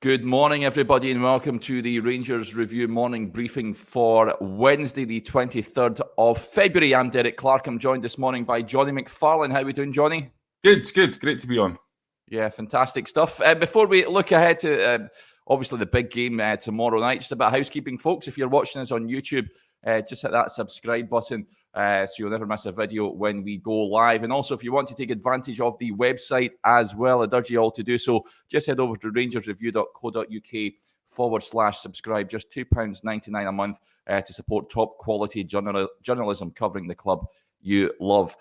Good morning, everybody, and welcome to the Rangers Review morning briefing for Wednesday, the 23rd of February. I'm Derek Clark. I'm joined this morning by Jonny McFarlane. How are we doing, Jonny? Good. Great to be on. Yeah, fantastic stuff. Before we look ahead to, obviously, the big game tomorrow night, just a bit of housekeeping, folks. If you're watching us on YouTube, just hit that subscribe button so you'll never miss a video when we go live. And also, if you want to take advantage of the website as well, I'd urge you all to do so. Just head over to rangersreview.co.uk/subscribe. Just £2.99 a month to support top quality journalism covering the club you love.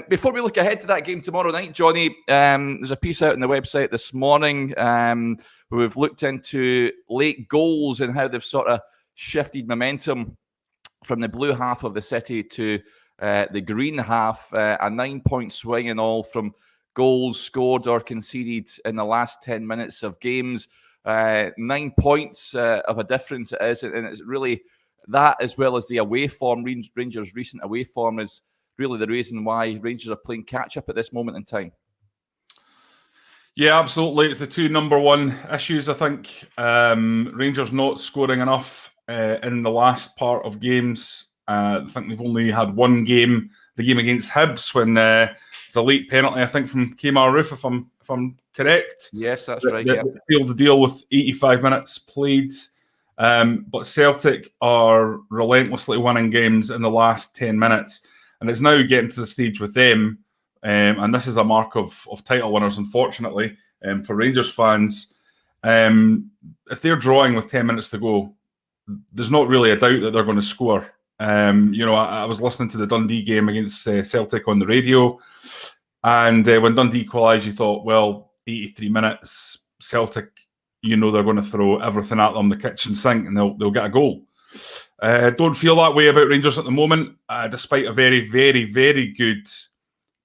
Before we look ahead to that game tomorrow night, Jonny, there's a piece out on the website this morning where we've looked into late goals and how they've sort of shifted momentum from the blue half of the city to the green half. A 9-point swing in all from goals scored or conceded in the last 10 minutes of games. 9 points of a difference it is, and it's really that, as well as the away form. Rangers' recent away form is really the reason why Rangers are playing catch-up at this moment in time. Yeah, absolutely. It's the two number one issues, I think. Rangers not scoring enough in the last part of games. I think they've only had one game, the game against Hibs, when it's a late penalty, I think, from Kemar Roof, if I'm correct. Yes, that's right. They sealed the deal with 85 minutes played. But Celtic are relentlessly winning games in the last 10 minutes. And it's now getting to the stage with them, and this is a mark of title winners, unfortunately, for Rangers fans. If they're drawing with 10 minutes to go, there's not really a doubt that they're going to score. I was listening to the Dundee game against Celtic on the radio, and when Dundee equalised, you thought, well, 83 minutes, Celtic, they're going to throw everything at them, the kitchen sink, and they'll get a goal. Don't feel that way about Rangers at the moment, despite a very, very, very good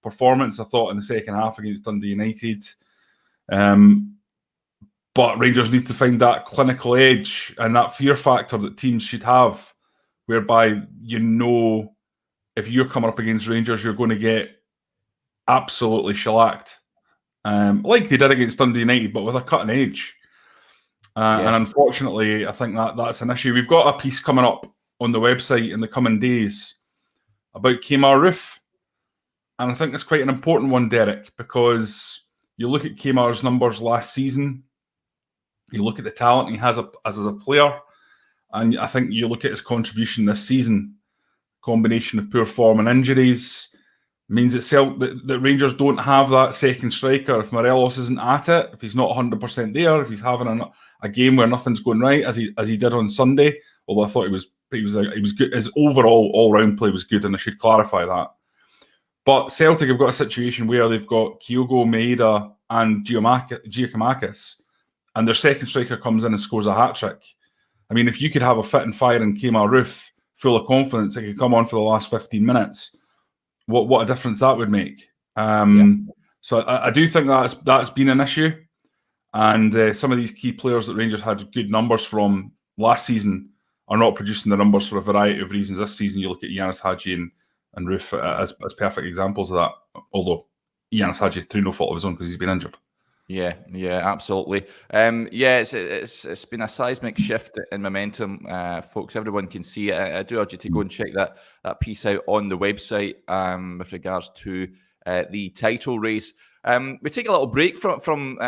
performance, I thought, in the second half against Dundee United. But Rangers need to find that clinical edge and that fear factor that teams should have, whereby if you're coming up against Rangers, you're going to get absolutely shellacked, like they did against Dundee United, but with a cutting edge. And unfortunately, I think that's an issue. We've got a piece coming up on the website in the coming days about Kemar Roof. And I think it's quite an important one, Derek, because you look at Kemar's numbers last season, you look at the talent he has as a player, and I think you look at his contribution this season. Combination of poor form and injuries means that Rangers don't have that second striker. If Morelos isn't at it, if he's not 100% there, if he's having a game where nothing's going right, as he did on Sunday, although I thought he was good. His overall all-round play was good, and I should clarify that. But Celtic have got a situation where they've got Kyogo, Maeda, and Giakoumakis, and their second striker comes in and scores a hat-trick. I mean, if you could have a fit and firing Kemar Roof full of confidence that could come on for the last 15 minutes, what a difference that would make. So I do think that's been an issue. And some of these key players that Rangers had good numbers from last season are not producing the numbers for a variety of reasons. This season, you look at Yanis Hadji and Roof as perfect examples of that, although Yanis Hadji, through no fault of his own, because he's been injured. Yeah, absolutely. It's been a seismic shift in momentum, folks. Everyone can see it. I do urge you to go and check that piece out on the website with regards to the title race. We take a little break from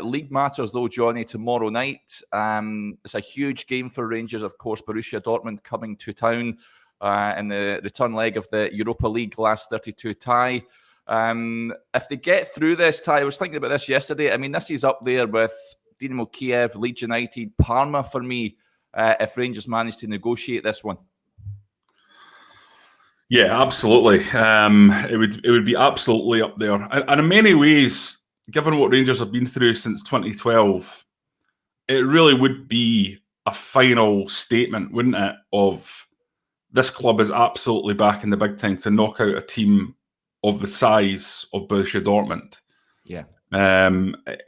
league matters, though, Jonny, tomorrow night. It's a huge game for Rangers, of course. Borussia Dortmund coming to town in the return leg of the Europa League last 32 tie. If they get through this tie, I was thinking about this yesterday. I mean, this is up there with Dynamo Kiev, Leeds United, Parma for me, if Rangers manage to negotiate this one. Yeah, absolutely. It would be absolutely up there. And in many ways, given what Rangers have been through since 2012, it really would be a final statement, wouldn't it, of this club is absolutely back in the big time to knock out a team of the size of Borussia Dortmund. Yeah.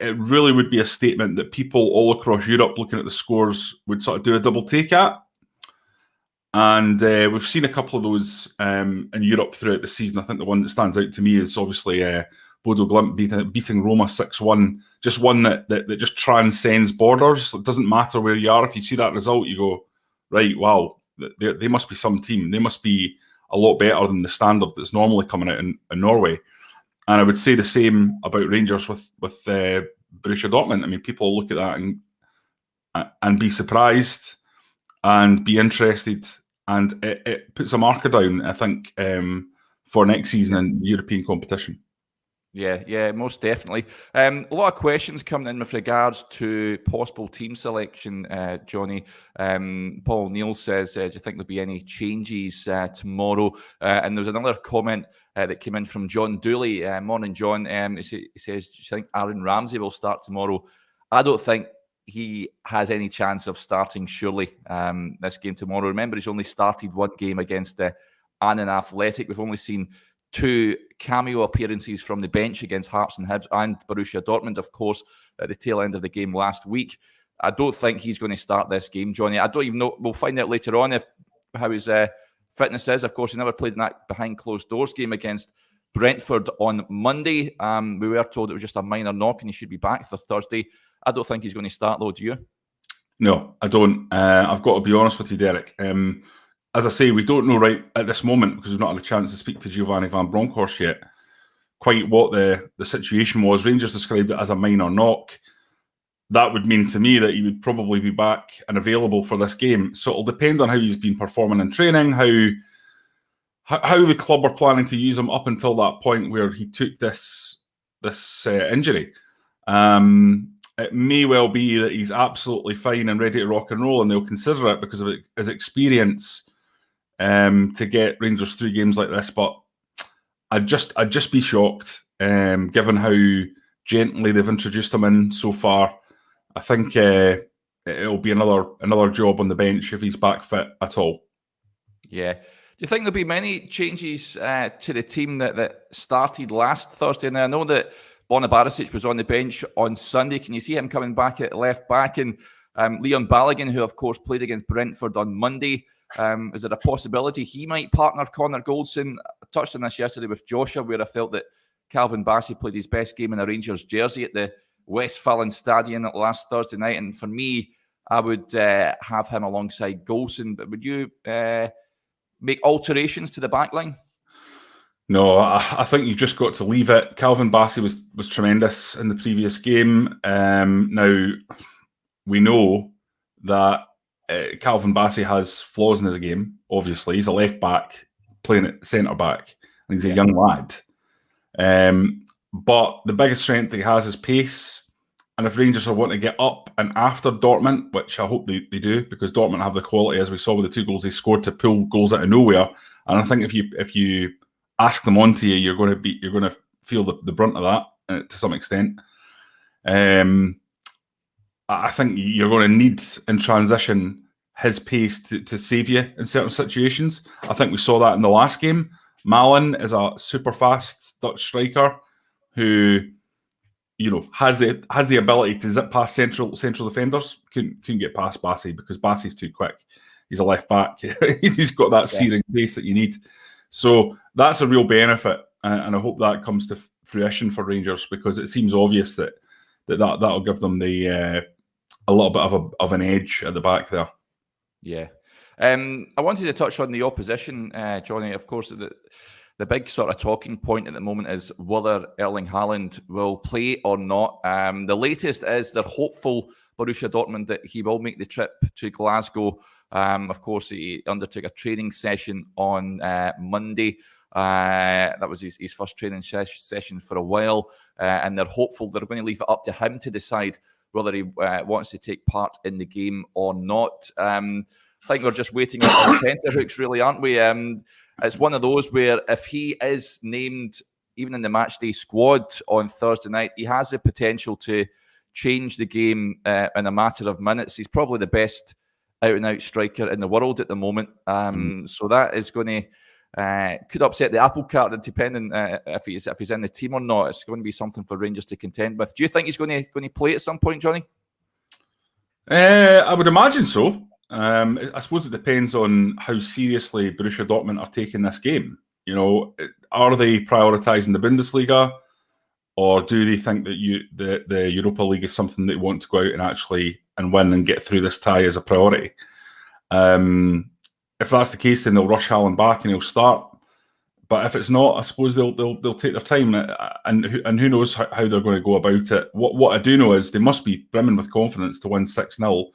It really would be a statement that people all across Europe looking at the scores would sort of do a double take at. And we've seen a couple of those in Europe throughout the season. I think the one that stands out to me is obviously Bodo Glimt beating Roma 6-1, just one that just transcends borders. It doesn't matter where you are. If you see that result, you go, right, wow, they must be some team. They must be a lot better than the standard that's normally coming out in Norway. And I would say the same about Rangers with Borussia Dortmund. I mean, people look at that and be surprised and be interested, and it puts a marker down, I think, for next season in European competition. Yeah, most definitely. A lot of questions coming in with regards to possible team selection, Johnny. Paul Neal says, do you think there'll be any changes tomorrow? And there's another comment that came in from John Dooley. Morning, John. He says, do you think Aaron Ramsey will start tomorrow? I don't think he has any chance of starting, surely, this game tomorrow. Remember, he's only started one game against Annan Athletic. We've only seen 2 cameo appearances from the bench against Hearts and Hibs and Borussia Dortmund, of course, at the tail end of the game last week. I don't think he's going to start this game, Johnny. I don't even know. We'll find out later on how his fitness is. Of course, he never played in that behind closed doors game against Brentford on Monday. We were told it was just a minor knock and he should be back for Thursday. I don't think he's going to start, though. Do you? No, I don't. I've got to be honest with you, Derek. As I say, we don't know right at this moment, because we've not had a chance to speak to Giovanni van Bronckhorst yet, quite what the situation was. Rangers described it as a minor knock. That would mean to me that he would probably be back and available for this game. So it'll depend on how he's been performing in training, how the club are planning to use him up until that point where he took this injury. It may well be that he's absolutely fine and ready to rock and roll, and they'll consider it because of his experience to get Rangers through games like this. But I'd just be shocked, given how gently they've introduced him in so far. I think it'll be another job on the bench if he's back fit at all. Yeah. Do you think there'll be many changes to the team that started last Thursday? And I know that Bona Barisic was on the bench on Sunday. Can you see him coming back at left back? And Leon Balogun, who of course played against Brentford on Monday, is there a possibility he might partner Connor Goldson? I touched on this yesterday with Joshua, where I felt that Calvin Bassey played his best game in a Rangers jersey at the Westfalenstadion last Thursday night. And for me, I would have him alongside Goldson. But would you make alterations to the back line? No, I think you've just got to leave it. Calvin Bassey was tremendous in the previous game. Now, we know that Calvin Bassey has flaws in his game, obviously. He's a left back playing at centre back, and he's a young lad. But the biggest strength that he has is pace. And if Rangers are wanting to get up and after Dortmund, which I hope they do, because Dortmund have the quality, as we saw with the 2 goals they scored, to pull goals out of nowhere. And I think if you ask them onto you, you're going to feel the brunt of that to some extent. I think you're going to need in transition his pace to save you in certain situations. I think we saw that in the last game. Malin is a super fast Dutch striker who, has the ability to zip past central defenders. Couldn't get past Bassey because Bassey's too quick. He's a left back. He's got that searing pace that you need. So that's a real benefit, and I hope that comes to fruition for Rangers, because it seems obvious that'll give them a little bit of an edge at the back there. Yeah. I wanted to touch on the opposition, Johnny. Of course, the big sort of talking point at the moment is whether Erling Haaland will play or not. The latest is they're hopeful, Borussia Dortmund, that he will make the trip to Glasgow. Of course, he undertook a training session on Monday. That was his first training session for a while. And they're hopeful they're going to leave it up to him to decide whether he wants to take part in the game or not. I think we're just waiting on tenterhooks, really, aren't we? It's one of those where if he is named even in the matchday squad on Thursday night, he has the potential to change the game in a matter of minutes. He's probably the best out-and-out striker in the world at the moment. So that is going to could upset the apple cart, depending if he's in the team or not. It's going to be something for Rangers to contend with. Do you think he's going to play at some point, Johnny? I would imagine so. I suppose it depends on how seriously Borussia Dortmund are taking this game. Are they prioritising the Bundesliga? or do they think that the Europa League is something they want to go out and actually win and get through this tie as a priority? If that's the case, then they'll rush Haaland back and he'll start. But if it's not, I suppose they'll take their time, and who knows how they're going to go about it. What I do know is they must be brimming with confidence to win 6-0.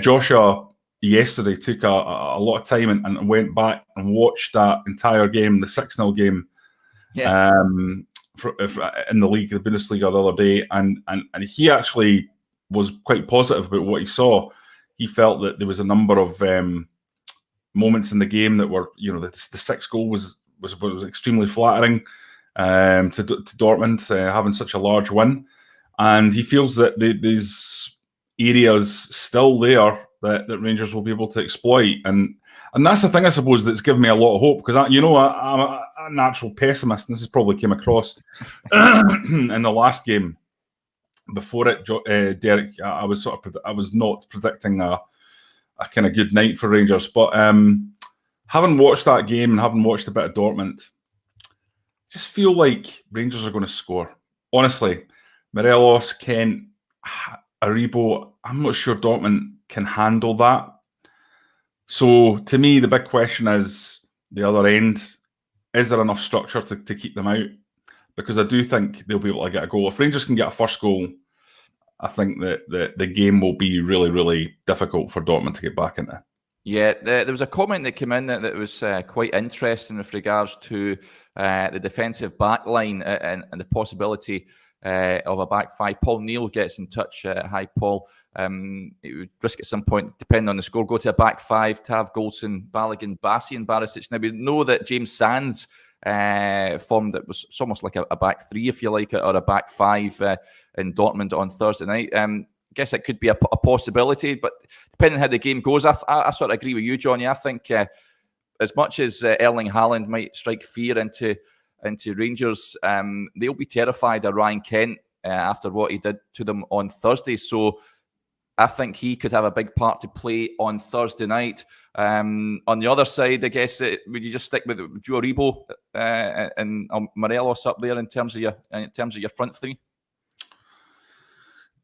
Joshua yesterday took a lot of time and went back and watched that entire game, the 6-0 game, in the league, the Bundesliga, the other day, and he actually was quite positive about what he saw. He felt that there was a number of moments in the game that were, the sixth goal was extremely flattering to Dortmund, having such a large win, and he feels that there's areas still there that Rangers will be able to exploit, and that's the thing, I suppose, that's given me a lot of hope, because I'm a natural pessimist, and this has probably came across in the last game. Before it, Derek, I was not predicting a kind of good night for Rangers, but having watched that game and having watched a bit of Dortmund, I just feel like Rangers are going to score. Honestly, Morelos, Kent, Aribo, I'm not sure Dortmund can handle that. So to me, the big question is the other end. Is there enough structure to keep them out? Because I do think they'll be able to get a goal. If Rangers can get a first goal, I think that the game will be really, really difficult for Dortmund to get back into. Yeah, there was a comment that came in that was quite interesting with regards to the defensive back line and the possibility of a back five. Paul Neal gets in touch. Hi, Paul. It would risk at some point, depending on the score, go to a back five, Tav, Goldson, Balogun, Bassey and Barisic. Now, we know that James Sands formed, it was almost like a back three, if you like, or a back five in Dortmund on Thursday night. I guess it could be a possibility, but depending on how the game goes, I sort of agree with you, Johnny. I think as much as Erling Haaland might strike fear into Rangers, they'll be terrified of Ryan Kent after what he did to them on Thursday. So I think he could have a big part to play on Thursday night. On the other side, I guess, would you just stick with Joe Aribo and Morelos up there in terms of your front three?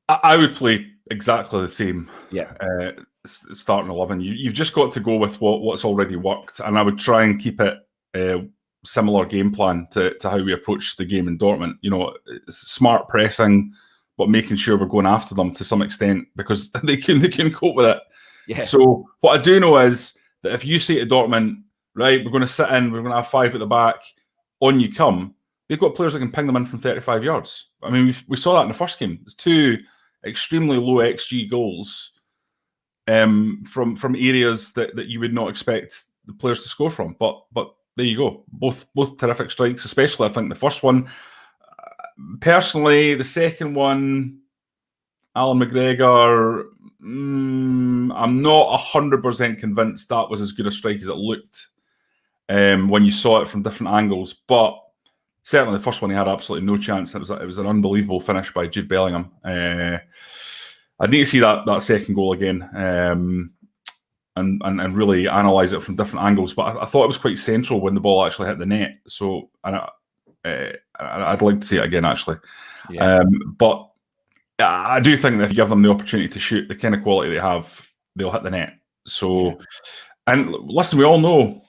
I would play exactly the same. Yeah. Starting 11. You've just got to go with what's already worked, and I would try and keep it similar game plan to how we approach the game in Dortmund. Smart pressing, but making sure we're going after them to some extent, because they can cope with it. Yeah. So what I do know is that if you say to Dortmund, right, we're going to sit in, we're going to have five at the back, on you come, they've got players that can ping them in from 35 yards. I mean, we saw that in the first game. It's two extremely low XG goals from areas that you would not expect the players to score from. But there you go. Both terrific strikes, especially I think the first one. Personally, the second one, Alan McGregor, I'm not 100% convinced that was as good a strike as it looked when you saw it from different angles. But certainly the first one, he had absolutely no chance. It was an unbelievable finish by Jude Bellingham. I need to see that second goal again and really analyse it from different angles. But I thought it was quite central when the ball actually hit the net. So I'd like to see it again, actually. Yeah. But I do think that if you give them the opportunity to shoot the kind of quality they have, they'll hit the net. So, and listen, we all know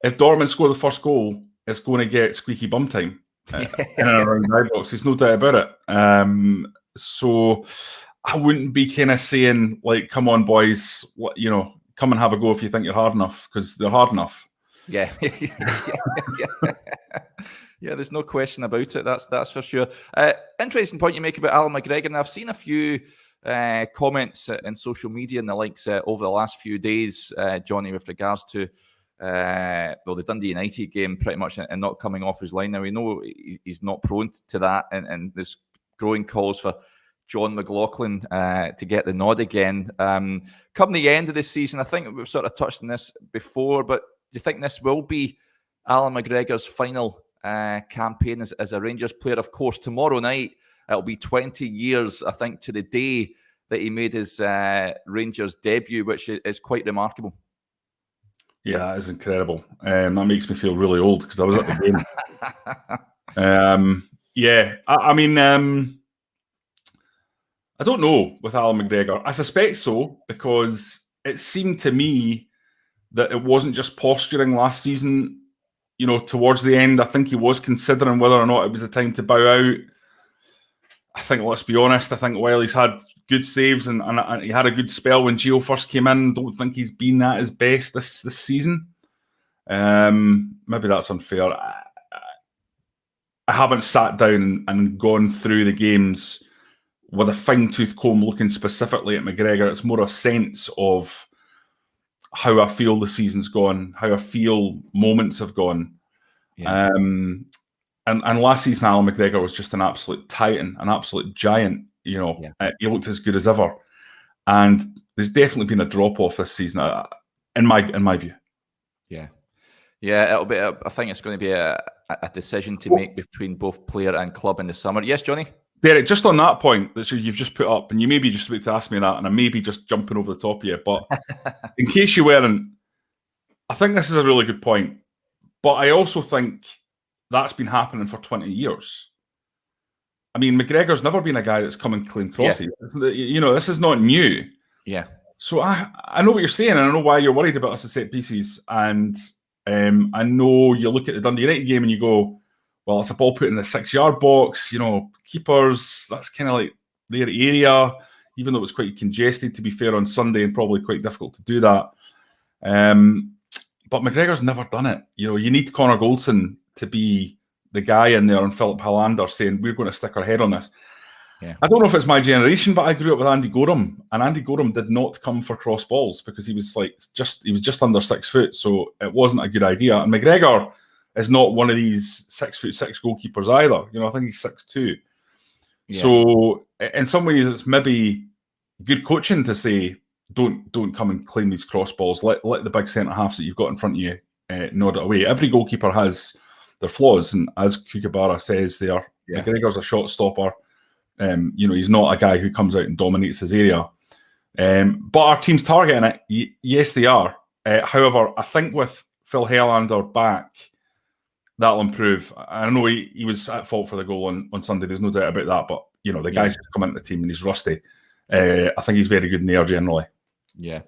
if Dortmund score the first goal, it's going to get squeaky bum time in and around the box. There's no doubt about it. So I wouldn't be kind of saying, like, come on, boys, come and have a go if you think you're hard enough, because they're hard enough. Yeah. Yeah, there's no question about it. That's for sure. Interesting point you make about Alan McGregor. And I've seen a few comments in social media and the likes over the last few days, Johnny, with regards to the Dundee United game, pretty much, and not coming off his line. Now, we know he's not prone to that, and there's growing calls for John McLaughlin to get the nod again. Come the end of this season, I think we've sort of touched on this before, but do you think this will be Alan McGregor's final campaign as a Rangers player? Of course, tomorrow night, it'll be 20 years, I think, to the day that he made his Rangers debut, which is quite remarkable. Yeah, it's incredible. That makes me feel really old because I was at the game. Yeah, I mean, I don't know with Alan McGregor. I suspect so, because it seemed to me that it wasn't just posturing last season. You know, towards the end, I think he was considering whether or not it was the time to bow out. I think, let's be honest, I think while he's had good saves and he had a good spell when Gio first came in, don't think he's been at his best this season. Maybe that's unfair. I haven't sat down and gone through the games with a fine-tooth comb looking specifically at McGregor. It's more a sense of how I feel the season's gone, how I feel moments have gone. Yeah. And last season, Alan McGregor was just an absolute titan, an absolute giant. You know, he looked as good as ever. And there's definitely been a drop-off this season, in my view. Yeah, it'll be. I think it's going to be a decision to make between both player and club in the summer. Yes, Johnny? Derek, just on that point that you've just put up, and you may be just about to ask me that, and I may be just jumping over the top of you, but in case you weren't, I think this is a really good point. But I also think that's been happening for 20 years. I mean, McGregor's never been a guy that's come and claimed crosses. Yeah. You know, this is not new. Yeah. So I know what you're saying, and I know why you're worried about us at set pieces. And I know you look at the Dundee United game and you go, well, it's a ball put in the 6-yard box. You know, keepers, that's kind of like their area, even though it was quite congested, to be fair, on Sunday, and probably quite difficult to do that. But McGregor's never done it. You know, you need Connor Goldson to be the guy in there and Philip Hellander saying, we're going to stick our head on this. Yeah. I don't know if it's my generation, but I grew up with Andy Gorham, and Andy Gorham did not come for cross balls because he was just under 6 foot, so it wasn't a good idea. And McGregor is not one of these 6'6" goalkeepers either. You know, I think he's 6'2". Yeah. So in some ways, it's maybe good coaching to say, don't come and claim these cross balls. Let the big centre halves that you've got in front of you nod it away. Every goalkeeper has their flaws, and as Kookaburra says, McGregor's a shot stopper. You know, he's not a guy who comes out and dominates his area. But our team's targeting it. Yes, they are. However, I think with Phil Hellander back, that'll improve. I know he was at fault for the goal on Sunday. There's no doubt about that. But, you know, the guy's just come into the team and he's rusty. I think he's very good in the air generally. Yeah.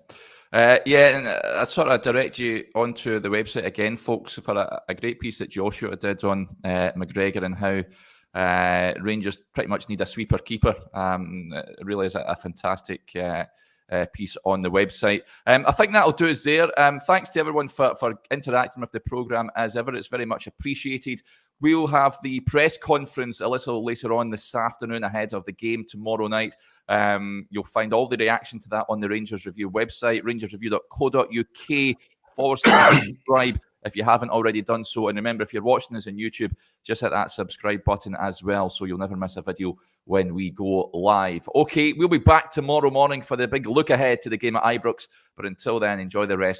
And I'd sort of direct you onto the website again, folks, for a great piece that Joshua did on McGregor and how Rangers pretty much need a sweeper keeper. It really is a fantastic piece on the website. I think that'll do us there. Thanks to everyone for interacting with the programme as ever. It's very much appreciated. We'll have the press conference a little later on this afternoon ahead of the game tomorrow night. You'll find all the reaction to that on the Rangers Review website, rangersreview.co.uk/subscribe if you haven't already done so. And remember, if you're watching this on YouTube, just hit that subscribe button as well so you'll never miss a video when we go live. Okay, we'll be back tomorrow morning for the big look ahead to the game at Ibrox. But until then, enjoy the rest